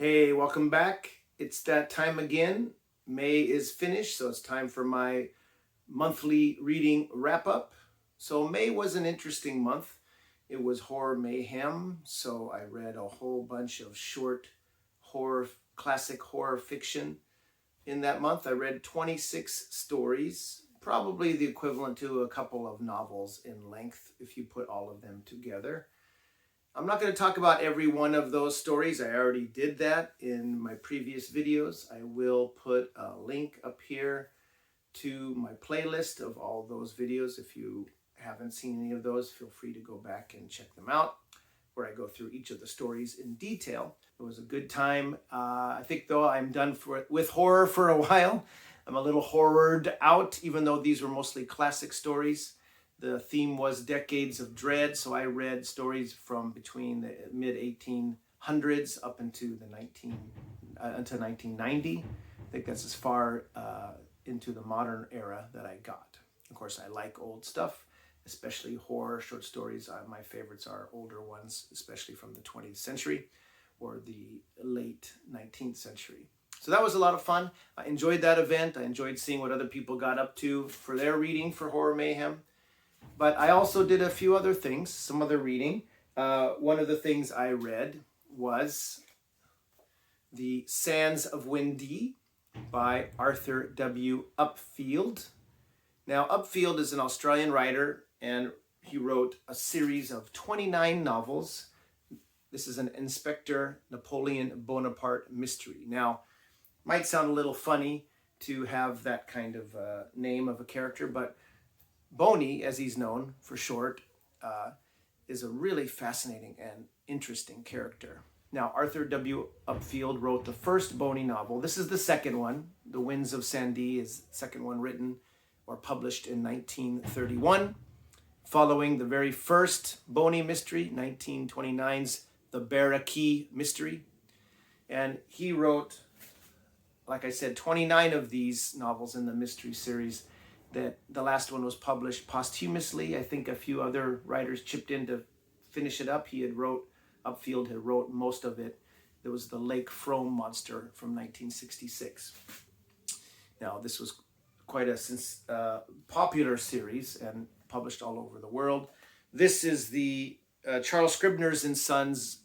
Hey, welcome back. It's that time again. May is finished, so it's time for my monthly reading wrap-up. So May was an interesting month. It was Horror Mayhem, so I read a whole bunch of short classic horror fiction. In that month, I read 26 stories, probably the equivalent to a couple of novels in length if you put all of them together. I'm not going to talk about every one of those stories. I already did that in my previous videos. I will put a link up here to my playlist of all those videos. If you haven't seen any of those, feel free to go back and check them out, where I go through each of the stories in detail. It was a good time. I think, though, I'm done with horror for a while. I'm a little horrored out, even though these were mostly classic stories. The theme was decades of dread, so I read stories from between the mid-1800s up into the 1990. I think that's as far into the modern era that I got. Of course, I like old stuff, especially horror short stories. My favorites are older ones, especially from the 20th century or the late 19th century. So that was a lot of fun. I enjoyed that event. I enjoyed seeing what other people got up to for their reading for Horror Mayhem. But I also did a few other things, some other reading. One of the things I read was The Sands of Windee by Arthur W. Upfield. Now, Upfield is an Australian writer, and he wrote a series of 29 novels. This is an Inspector Napoleon Bonaparte mystery. Now, might sound a little funny to have that kind of name of a character, but Boney, as he's known for short, is a really fascinating and interesting character. Now, Arthur W. Upfield wrote the first Boney novel. This is the second one. The Winds of Sandee is the second one, written or published in 1931, following the very first Boney mystery, 1929's The Barraquee Mystery. And he wrote, like I said, 29 of these novels in the mystery series. That the last one was published posthumously. I think a few other writers chipped in to finish it up. Upfield had wrote most of it. There was the Lake Frome Monster from 1966. Now, this was quite a popular series and published all over the world. This is the Charles Scribner's and Sons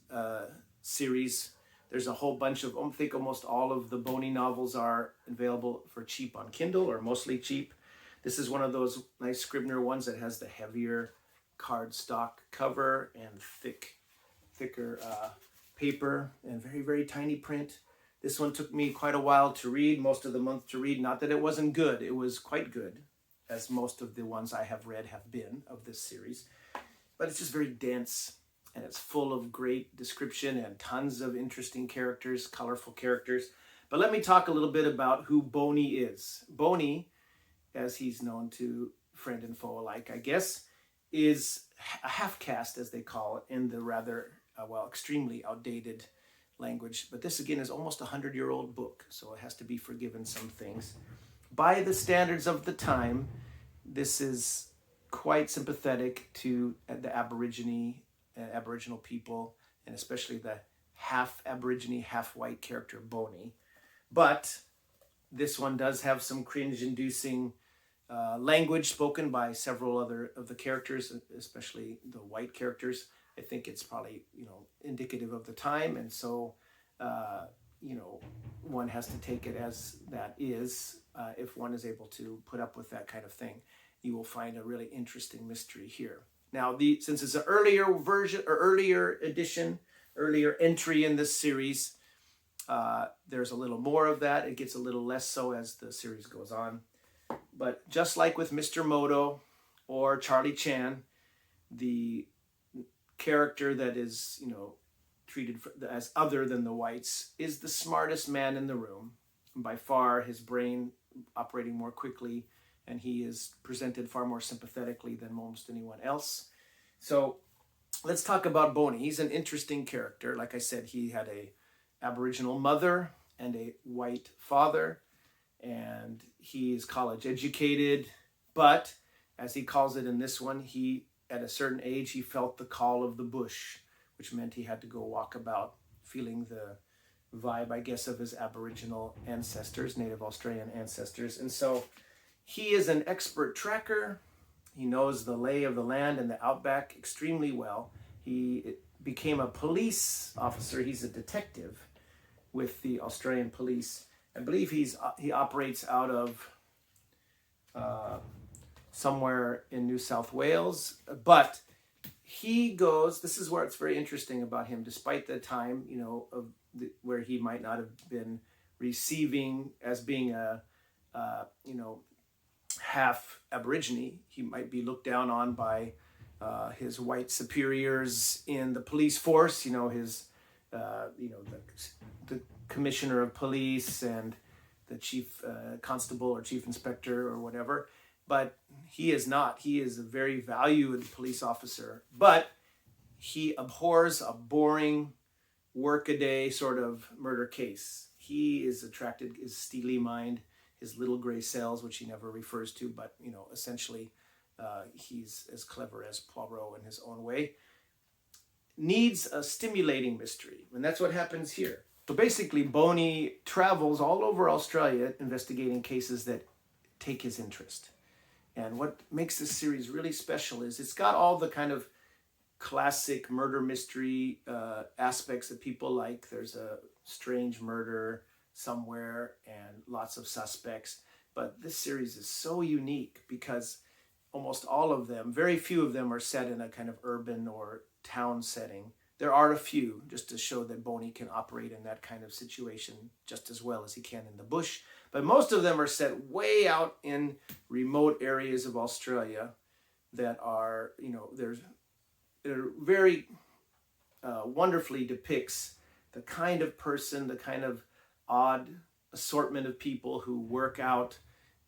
series. There's a whole bunch of, I think almost all of the Boney novels are available for cheap on Kindle, or mostly cheap. This is one of those nice Scribner ones that has the heavier cardstock cover and thicker paper and very, very tiny print. This one took me quite a while to read, most of the month to read. Not that it wasn't good. It was quite good, as most of the ones I have read have been of this series. But it's just very dense, and it's full of great description and tons of interesting characters, colorful characters. But let me talk a little bit about who Boney is. Boney, as he's known to friend and foe alike, I guess, is a half-caste, as they call it, in the rather, extremely outdated language. But this, again, is almost a 100-year-old book, so it has to be forgiven some things. By the standards of the time, this is quite sympathetic to the Aboriginal people, and especially the half-Aborigine, half-white character, Boney. But this one does have some cringe-inducing language spoken by several other of the characters, especially the white characters. I think it's probably, indicative of the time, and so, one has to take it as that is. If one is able to put up with that kind of thing, you will find a really interesting mystery here. Now, since it's an earlier version or earlier entry in this series, there's a little more of that. It gets a little less so as the series goes on. But just like with Mr. Moto or Charlie Chan, the character that is, treated as other than the whites is the smartest man in the room. By far, his brain operating more quickly, and he is presented far more sympathetically than most anyone else. So let's talk about Boney. He's an interesting character. Like I said, he had a Aboriginal mother and a white father, and he is college educated, but as he calls it in this one, at a certain age, he felt the call of the bush, which meant he had to go walk about feeling the vibe, I guess, of his Aboriginal ancestors, Native Australian ancestors. And so he is an expert tracker. He knows the lay of the land and the outback extremely well. He became a police officer. He's a detective with the Australian police. I believe he operates out of somewhere in New South Wales, but he goes, this is where it's very interesting about him, despite the time, where he might not have been receiving as being a half Aborigine. He might be looked down on by his white superiors in the police force, the commissioner of police and the chief constable or chief inspector or whatever. But he is not. He is a very valued police officer, but he abhors a boring workaday sort of murder case. He is attracted, his steely mind, his little gray cells, which he never refers to, but essentially he's as clever as Poirot in his own way, needs a stimulating mystery. And that's what happens here. So basically, Boney travels all over Australia investigating cases that take his interest. And what makes this series really special is it's got all the kind of classic murder mystery aspects that people like. There's a strange murder somewhere and lots of suspects. But this series is so unique because almost all of them, very few of them, are set in a kind of urban or town setting. There are a few, just to show that Boney can operate in that kind of situation just as well as he can in the bush. But most of them are set way out in remote areas of Australia that are, they're very wonderfully depicts the kind of person, the kind of odd assortment of people who work out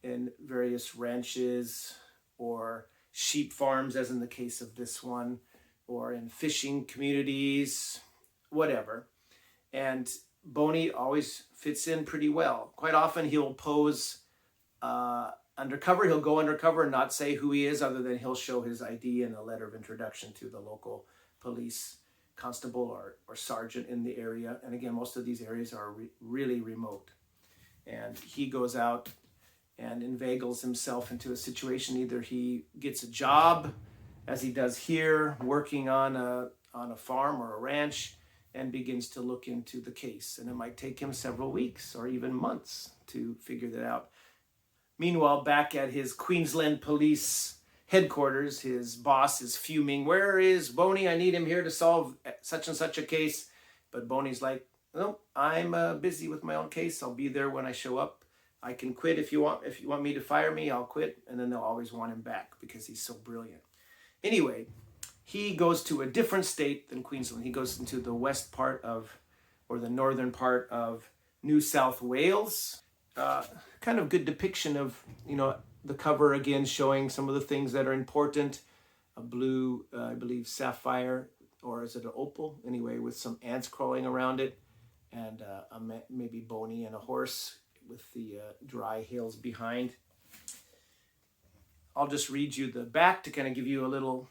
in various ranches or sheep farms, as in the case of this one, or in fishing communities, whatever. And Boney always fits in pretty well. Quite often he'll pose undercover. He'll go undercover and not say who he is, other than he'll show his ID and a letter of introduction to the local police constable or sergeant in the area. And again, most of these areas are really remote. And he goes out and inveigles himself into a situation. Either he gets a job, as he does here, working on a farm or a ranch, and begins to look into the case. And it might take him several weeks or even months to figure that out. Meanwhile, back at his Queensland police headquarters, his boss is fuming. "Where is Boney? I need him here to solve such and such a case." But Boney's like, "No, I'm busy with my own case. I'll be there when I show up. I can quit if you want. If you want me to fire me, I'll quit." And then they'll always want him back because he's so brilliant. Anyway, he goes to a different state than Queensland. He goes into the west part of, or the northern part of New South Wales. Kind of good depiction of, the cover again showing some of the things that are important. A blue, I believe, sapphire, or is it an opal? Anyway, with some ants crawling around it. And maybe Boney and a horse with the dry hills behind. I'll just read you the back to kind of give you a little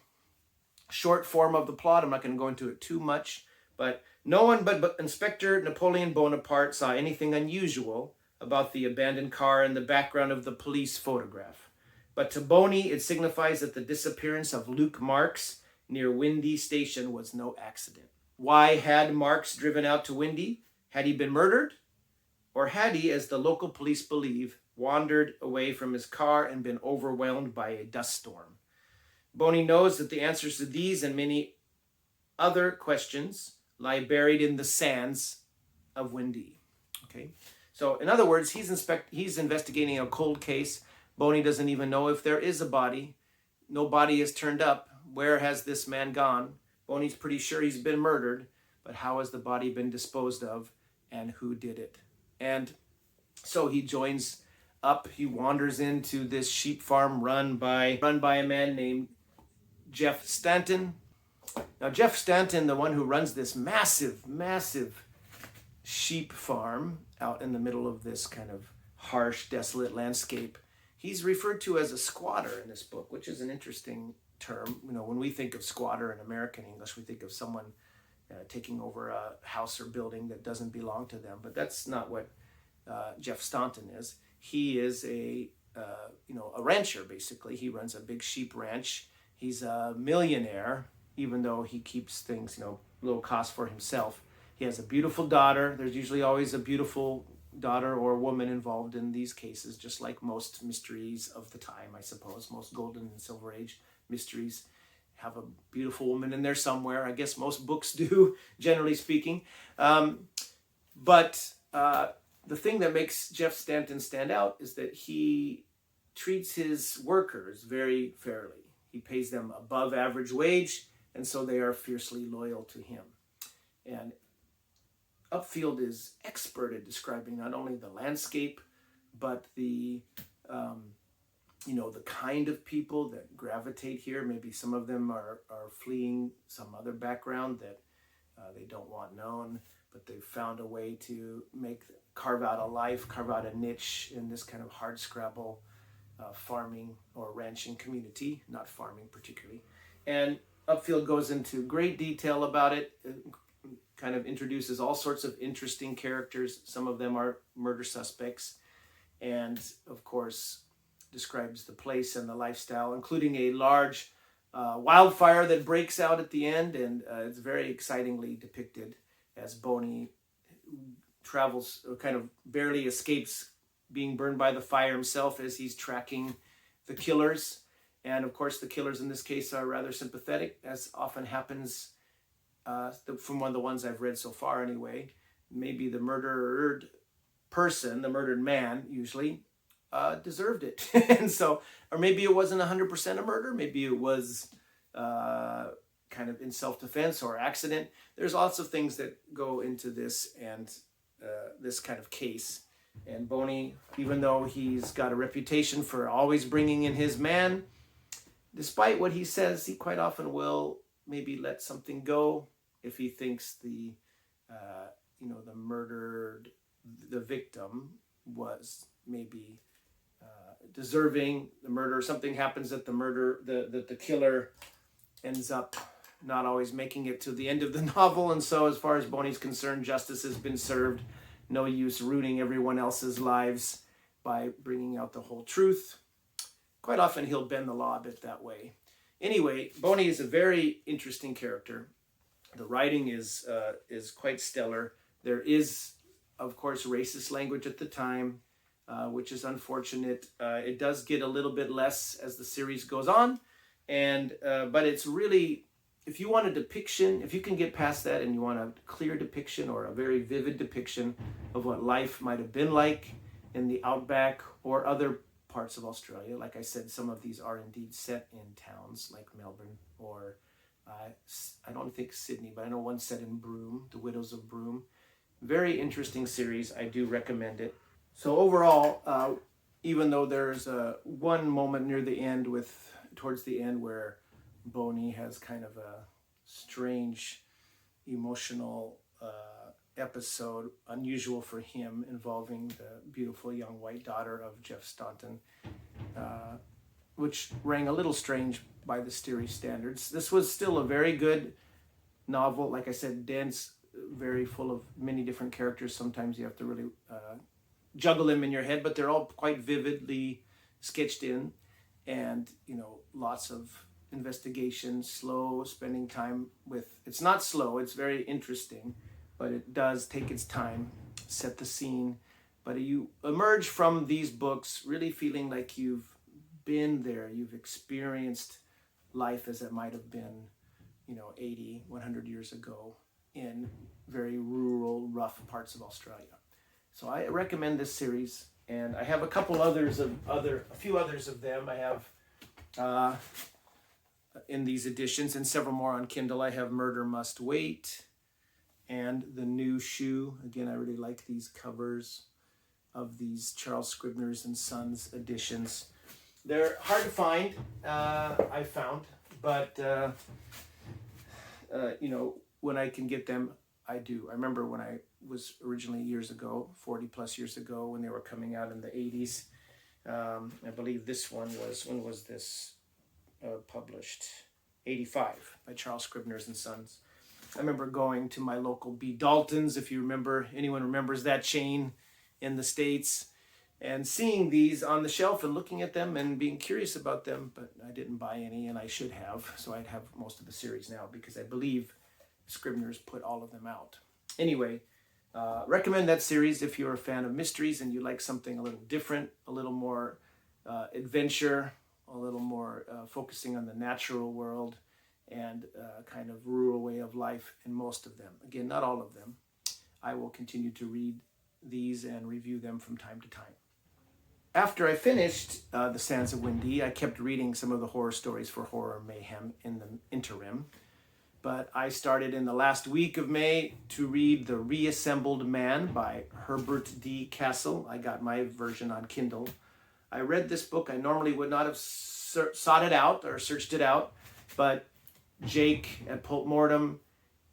short form of the plot. I'm not going to go into it too much, but no one but Inspector Napoleon Bonaparte saw anything unusual about the abandoned car in the background of the police photograph. But to Boney, it signifies that the disappearance of Luke Marks near Windee station was no accident. Why had Marks driven out to Windee? Had he been murdered? Or had he, as the local police believe, wandered away from his car and been overwhelmed by a dust storm? Boney knows that the answers to these and many other questions lie buried in the sands of Windee. Okay, so in other words, he's investigating a cold case. Boney doesn't even know if there is a body. No body has turned up. Where has this man gone? Boney's pretty sure he's been murdered, but how has the body been disposed of, and who did it? And so he joins up. He wanders into this sheep farm run by a man named Jeff Stanton. Now, Jeff Stanton, the one who runs this massive sheep farm out in the middle of this kind of harsh, desolate landscape, he's referred to as a squatter in this book, which is an interesting term. When we think of squatter in American English, we think of someone taking over a house or building that doesn't belong to them. But that's not what Jeff Staunton is. He is a rancher, basically. He runs a big sheep ranch. He's a millionaire, even though he keeps things, low cost for himself. He has a beautiful daughter. There's usually always a beautiful daughter or woman involved in these cases, just like most mysteries of the time, I suppose. Most Golden and Silver Age mysteries have a beautiful woman in there somewhere. I guess most books do, generally speaking. But the thing that makes Jeff Staunton stand out is that he treats his workers very fairly. He pays them above average wage, and so they are fiercely loyal to him. And Upfield is expert at describing not only the landscape, but the kind of people that gravitate here. Maybe some of them are fleeing some other background that they don't want known, but they've found a way to carve out a life, carve out a niche in this kind of hardscrabble farming or ranching community, not farming particularly. And Upfield goes into great detail about it. Kind of introduces all sorts of interesting characters. Some of them are murder suspects, and of course describes the place and the lifestyle, including a large wildfire that breaks out at the end, and it's very excitingly depicted as Boney travels, or kind of barely escapes being burned by the fire himself as he's tracking the killers. And of course the killers in this case are rather sympathetic, as often happens from one of the ones I've read so far anyway. Maybe the murdered person, the murdered man usually, deserved it. And so, or maybe it wasn't 100% a murder. Maybe it was kind of in self-defense or accident. There's lots of things that go into this and this kind of case. And Boney, even though he's got a reputation for always bringing in his man, despite what he says, he quite often will maybe let something go if he thinks the victim was maybe deserving the murder. Something happens that the killer ends up not always making it to the end of the novel. And so as far as Boney's concerned, justice has been served. No use ruining everyone else's lives by bringing out the whole truth. Quite often he'll bend the law a bit that way. Anyway, Boney is a very interesting character. The writing is quite stellar. There is, of course, racist language at the time, which is unfortunate. It does get a little bit less as the series goes on, but it's really, if you want a depiction, if you can get past that and you want a clear depiction or a very vivid depiction of what life might have been like in the outback or other parts of Australia. Like I said, some of these are indeed set in towns like Melbourne or I don't think Sydney, but I know one's set in Broome, The Widows of Broome. Very interesting series. I do recommend it. So overall, even though there's one moment near the end towards the end where Boney has kind of a strange emotional episode, unusual for him, involving the beautiful young white daughter of Jeff Staunton, which rang a little strange by the series standards. This was still a very good novel. Like I said, dense, very full of many different characters. Sometimes you have to really juggle them in your head, but they're all quite vividly sketched in, and lots of investigation, slow, spending time with. It's not slow, it's very interesting, but it does take its time, set the scene. But you emerge from these books really feeling like you've been there, you've experienced life as it might have been, 80, 100 years ago in very rural, rough parts of Australia. So I recommend this series, and I have a few others of them. I have in these editions, and several more on Kindle. I have Murder Must Wait and The New Shoe. Again, I really like these covers of these Charles Scribner's and Sons editions. They're hard to find, I found, but when I can get them, I do. I remember when I was originally years ago, 40 plus years ago, when they were coming out in the 80s. I believe this one was, when was this published? 85 by Charles Scribner's and Sons. I remember going to my local B. Dalton's, if you remember, anyone remembers that chain in the States, and seeing these on the shelf and looking at them and being curious about them, but I didn't buy any, and I should have. So I'd have most of the series now because I believe Scribner's put all of them out. Anyway, recommend that series if you're a fan of mysteries and you like something a little different, a little more adventure, a little more focusing on the natural world and kind of rural way of life in most of them. Again, not all of them. I will continue to read these and review them from time to time. After I finished The Sands of Windee, I kept reading some of the horror stories for Horror Mayhem in the interim. But I started in the last week of May to read The Reassembled Man by Herbert D. Kastle. I got my version on Kindle. I read this book. I normally would not have sought it out or searched it out, but Jake at Pulp Mortem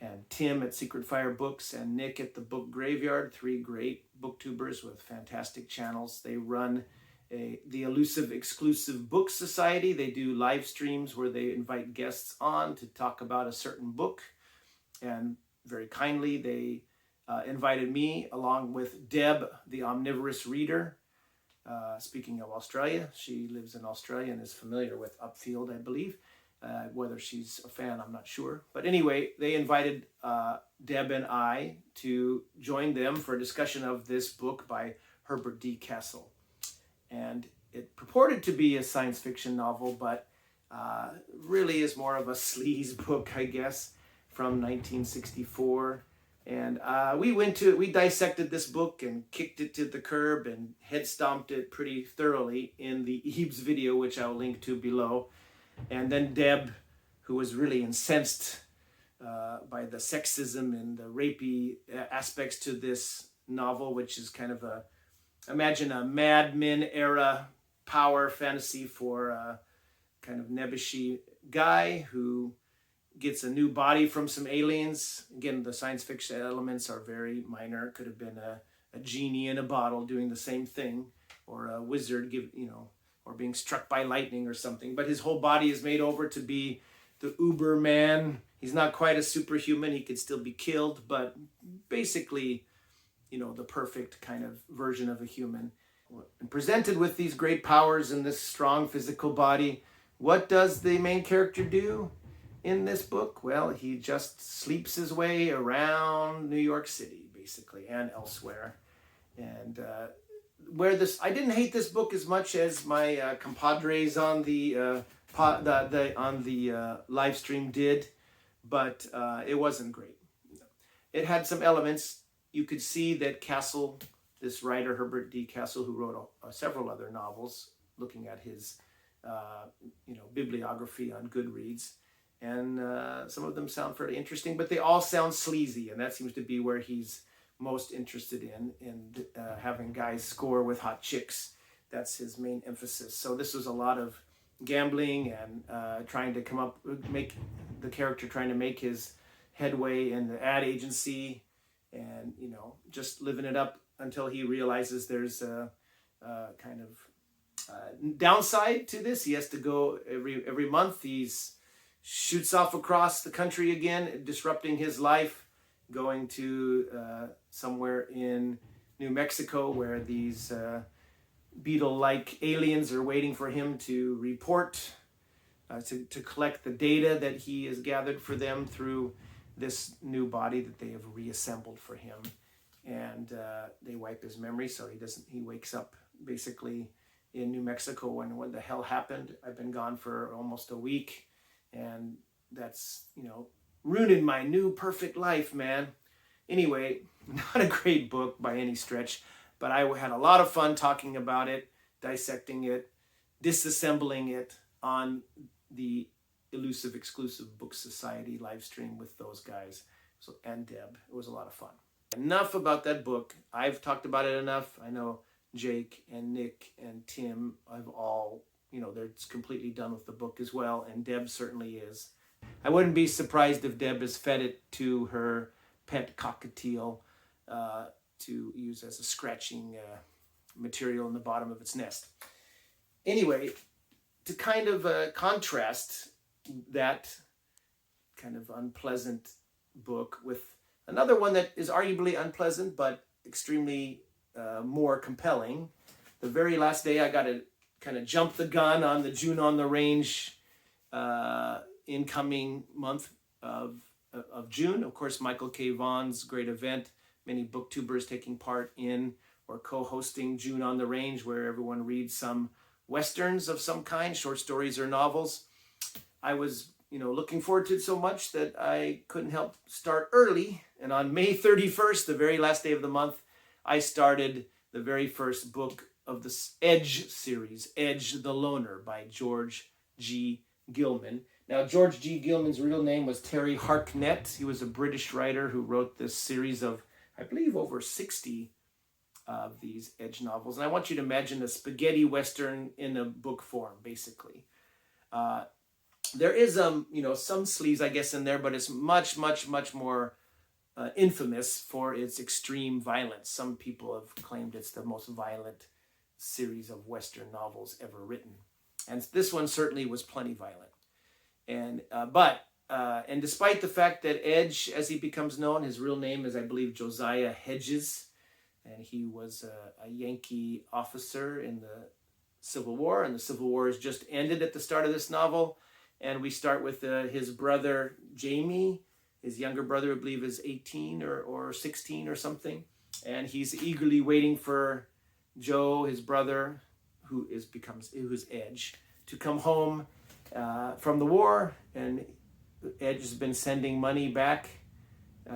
and Tim at Secret Fire Books and Nick at the Book Graveyard, 3 great booktubers with fantastic channels. They run the Elusive exclusive book society. They do live streams where they invite guests on to talk about a certain book. And very kindly, they invited me along with Deb, the omnivorous reader. Speaking of Australia, she lives in Australia and is familiar with Upfield, I believe. Whether she's a fan, I'm not sure. But anyway, they invited Deb and I to join them for a discussion of this book by Herbert D. Kastle. And it purported to be a science fiction novel, but really is more of a sleaze book, I guess, from 1964. And we dissected this book and kicked it to the curb and head stomped it pretty thoroughly in the Eves video, which I'll link to below. And then Deb, who was really incensed by the sexism and the rapey aspects to this novel, which is kind of imagine a Mad Men era power fantasy for a kind of nebbishy guy who gets a new body from some aliens. Again, the science fiction elements are very minor. It could have been a genie in a bottle doing the same thing, or a wizard or being struck by lightning or something. But his whole body is made over to be the Uber man. He's not quite a superhuman. He could still be killed, but basically, the perfect kind of version of a human. And presented with these great powers and this strong physical body, what does the main character do in this book? Well, he just sleeps his way around New York City, basically, and elsewhere. And I didn't hate this book as much as my compadres on the live stream did, but it wasn't great. It had some elements. You could see that Kastle, this writer Herbert D. Kastle, who wrote several other novels, looking at his bibliography on Goodreads, and some of them sound fairly interesting, but they all sound sleazy, and that seems to be where he's most interested in having guys score with hot chicks. That's his main emphasis. So this was a lot of gambling and trying to make the character trying to make his headway in the ad agency, and just living it up until he realizes there's a kind of downside to this. He has to go every month. He's shoots off across the country again, disrupting his life, going to somewhere in New Mexico where these beetle-like aliens are waiting for him to report, to collect the data that he has gathered for them through this new body that they have reassembled for him. And they wipe his memory, so he wakes up basically in New Mexico and what the hell happened. I've been gone for almost a week, and that's, ruining my new perfect life, man. Anyway, not a great book by any stretch, but I had a lot of fun talking about it, dissecting it, disassembling it on the Elusive Exclusive Book Society live stream with those guys and Deb. It was a lot of fun. Enough about that book. I've talked about it enough. I know Jake and Nick and Tim have all, they're completely done with the book as well, and Deb certainly is. I wouldn't be surprised if Deb has fed it to her pet cockatiel to use as a scratching material in the bottom of its nest. Anyway, to kind of contrast that kind of unpleasant book with another one that is arguably unpleasant, but extremely more compelling. The very last day, I got to kind of jump the gun on the June on the Range incoming month of June. Of course, Michael K. Vaughan's great event, many booktubers taking part in or co-hosting June on the Range, where everyone reads some westerns of some kind, short stories or novels. I was, looking forward to it so much that I couldn't help start early. And on May 31st, the very last day of the month, I started the very first book of the Edge series, Edge the Loner by George G. Gilman. Now, George G. Gilman's real name was Terry Harknett. He was a British writer who wrote this series of, I believe, over 60 of these Edge novels. And I want you to imagine a spaghetti western in a book form, basically. There is, some sleaze, I guess, in there, but it's much, much, much more infamous for its extreme violence. Some people have claimed it's the most violent series of Western novels ever written. And this one certainly was plenty violent. And despite the fact that Edge, as he becomes known, his real name is, I believe, Josiah Hedges, and he was a Yankee officer in the Civil War, and the Civil War has just ended at the start of this novel. And we start with his brother, Jamie. His younger brother, I believe, is 18 or 16 or something. And he's eagerly waiting for Joe, his brother, who's Edge, to come home from the war. And Edge has been sending money back.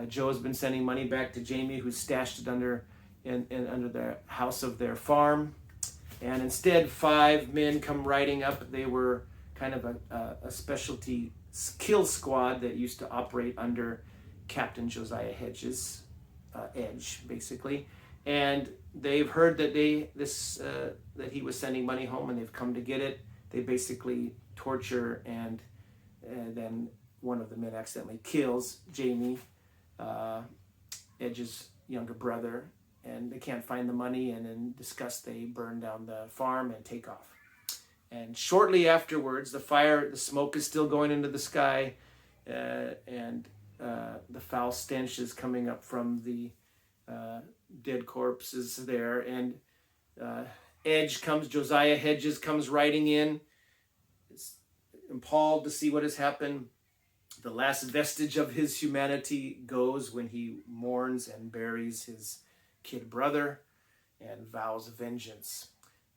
Joe has been sending money back to Jamie, who's stashed it under the house of their farm. And instead, 5 men come riding up. They were kind of a specialty kill squad that used to operate under Captain Josiah Hedges, Edge, basically. And they've heard that that he was sending money home, and they've come to get it. They basically torture, and then one of the men accidentally kills Jamie, Edge's younger brother, and they can't find the money, and in disgust they burn down the farm and take off. And shortly afterwards, the smoke is still going into the sky, and the foul stench is coming up from the dead corpses there. And Josiah Hedges comes riding in, appalled to see what has happened. The last vestige of his humanity goes when he mourns and buries his kid brother and vows vengeance.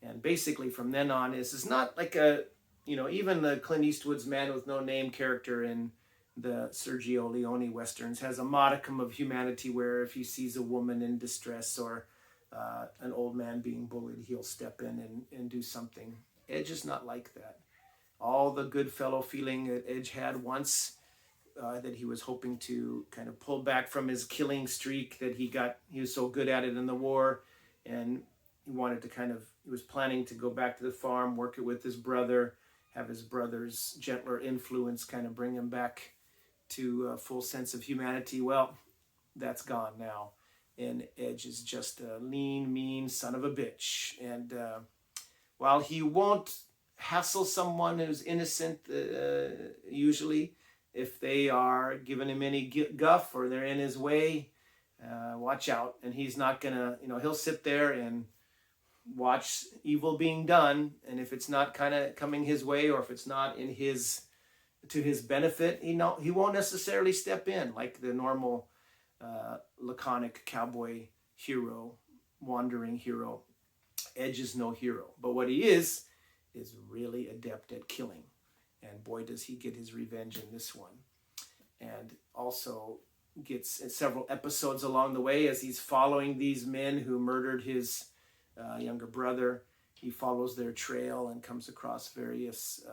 And basically from then on, this is not like even the Clint Eastwood's Man with No Name character in the Sergio Leone westerns has a modicum of humanity, where if he sees a woman in distress or an old man being bullied, he'll step in and do something. Edge is not like that. All the good fellow feeling that Edge had once, that he was hoping to kind of pull back from his killing streak that he was so good at it in the war, and he was planning to go back to the farm, work it with his brother, have his brother's gentler influence kind of bring him back to a full sense of humanity. Well, that's gone now. And Edge is just a lean, mean son of a bitch. And while he won't hassle someone who's innocent, usually, if they are giving him any guff or they're in his way, watch out. And he's not gonna, he'll sit there and watch evil being done, and if it's not kind of coming his way, or if it's not to his benefit, he won't necessarily step in like the normal laconic cowboy hero, wandering hero. Edge is no hero, but what he is really adept at killing, and boy does he get his revenge in this one. And also gets several episodes along the way as he's following these men who murdered his younger brother. He follows their trail and comes across various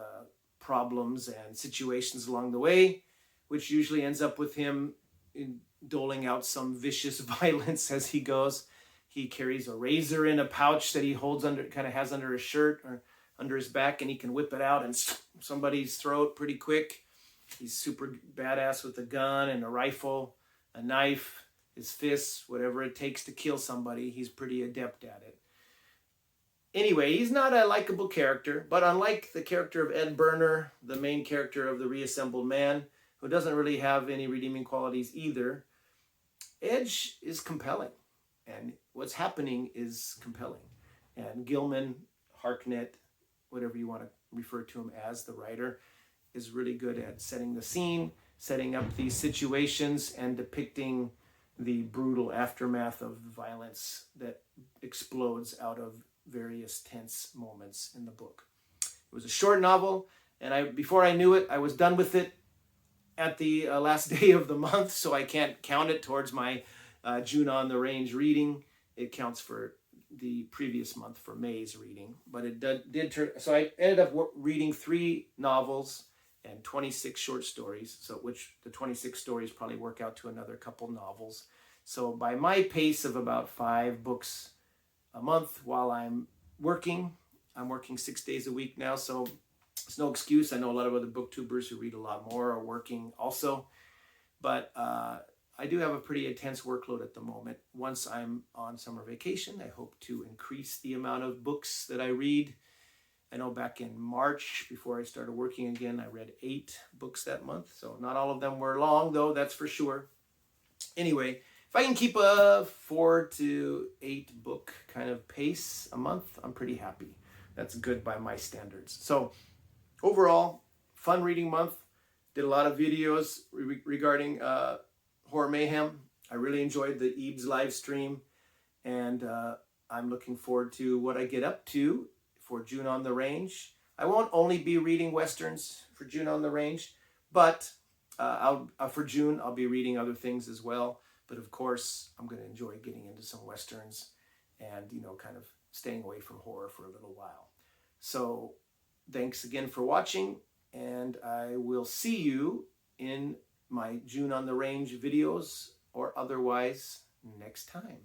problems and situations along the way, which usually ends up with him doling out some vicious violence as he goes. He carries a razor in a pouch that he has under his shirt or under his back, and he can whip it out and somebody's throat pretty quick. He's super badass with a gun and a rifle, a knife, his fists, whatever it takes to kill somebody. He's pretty adept at it. Anyway, he's not a likable character, but unlike the character of Ed Burner, the main character of the Reassembled Man, who doesn't really have any redeeming qualities either, Edge is compelling. And what's happening is compelling. And Gilman, Harknett, whatever you want to refer to him as, the writer, is really good at setting the scene, setting up these situations, and depicting the brutal aftermath of the violence that explodes out of various tense moments in the book. It was a short novel, and before I knew it, I was done with it at the last day of the month, so I can't count it towards my June on the Range reading. It counts for the previous month for May's reading, but it did turn. So I ended up reading 3 novels and 26 short stories, so which the 26 stories probably work out to another couple novels. So by my pace of about 5 books a month while I'm working 6 days a week now, so it's no excuse. I know a lot of other booktubers who read a lot more are working also, but I do have a pretty intense workload at the moment. Once I'm on summer vacation, I hope to increase the amount of books that I read. I know back in March, before I started working again, I read 8 books that month. So not all of them were long, though, that's for sure. Anyway, if I can keep a 4 to 8 book kind of pace a month, I'm pretty happy. That's good by my standards. So overall, fun reading month. Did a lot of videos regarding Horror Mayhem. I really enjoyed the Eebs live stream, and I'm looking forward to what I get up to for June on the Range. I won't only be reading Westerns for June on the Range, but for June, I'll be reading other things as well. But of course, I'm going to enjoy getting into some Westerns and, kind of staying away from horror for a little while. So thanks again for watching, and I will see you in my June on the Range videos or otherwise next time.